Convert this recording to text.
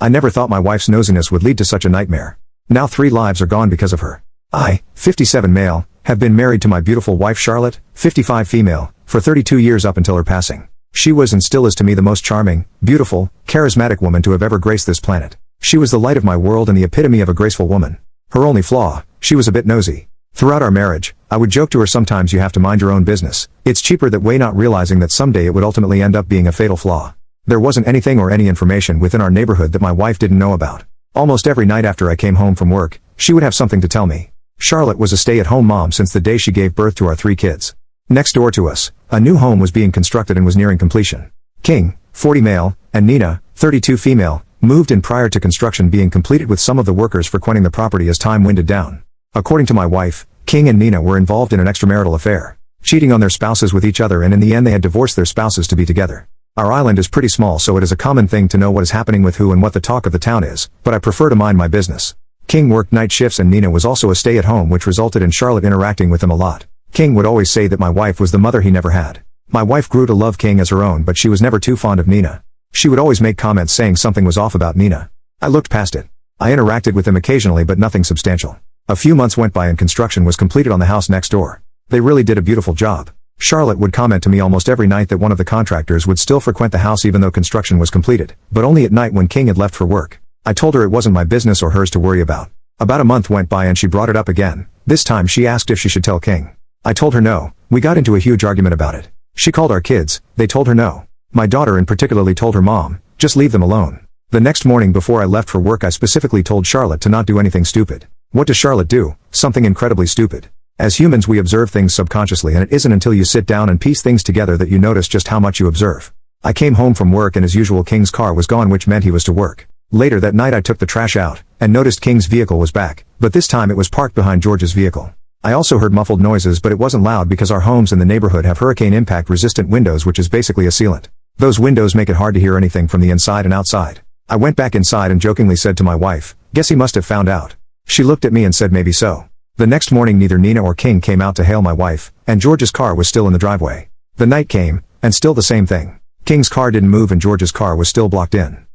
I never thought my wife's nosiness would lead to such a nightmare. Now 3 lives are gone because of her. I, 57 male, have been married to my beautiful wife Charlotte, 55 female, for 32 years up until her passing. She was and still is to me the most charming, beautiful, charismatic woman to have ever graced this planet. She was the light of my world and the epitome of a graceful woman. Her only flaw, she was a bit nosy. Throughout our marriage, I would joke to her sometimes you have to mind your own business. It's cheaper that way, not realizing that someday it would ultimately end up being a fatal flaw. There wasn't anything or any information within our neighborhood that my wife didn't know about. Almost every night after I came home from work, she would have something to tell me. Charlotte was a stay-at-home mom since the day she gave birth to our 3 kids. Next door to us, a new home was being constructed and was nearing completion. King, 40 male, and Nina, 32 female, moved in prior to construction being completed, with some of the workers frequenting the property as time winded down. According to my wife, King and Nina were involved in an extramarital affair, cheating on their spouses with each other, and in the end they had divorced their spouses to be together. Our island is pretty small, so it is a common thing to know what is happening with who and what the talk of the town is, but I prefer to mind my business. King worked night shifts and Nina was also a stay-at-home, which resulted in Charlotte interacting with him a lot. King would always say that my wife was the mother he never had. My wife grew to love King as her own, but she was never too fond of Nina. She would always make comments saying something was off about Nina. I looked past it. I interacted with him occasionally, but nothing substantial. A few months went by and construction was completed on the house next door. They really did a beautiful job. Charlotte would comment to me almost every night that one of the contractors would still frequent the house even though construction was completed, but only at night when King had left for work. I told her it wasn't my business or hers to worry about. About a month went by and she brought it up again. This time she asked if she should tell King. I told her no. We got into a huge argument about it. She called our kids, they told her no. My daughter in particularly told her mom, just leave them alone. The next morning before I left for work I specifically told Charlotte to not do anything stupid. What does Charlotte do? Something incredibly stupid. As humans we observe things subconsciously, and it isn't until you sit down and piece things together that you notice just how much you observe. I came home from work and as usual King's car was gone, which meant he was to work. Later that night I took the trash out, and noticed King's vehicle was back, but this time it was parked behind George's vehicle. I also heard muffled noises, but it wasn't loud because our homes in the neighborhood have hurricane impact resistant windows, which is basically a sealant. Those windows make it hard to hear anything from the inside and outside. I went back inside and jokingly said to my wife, "Guess he must have found out." She looked at me and said maybe so. The next morning neither Nina or King came out to hail my wife, and George's car was still in the driveway. The night came, and still the same thing. King's car didn't move and George's car was still blocked in.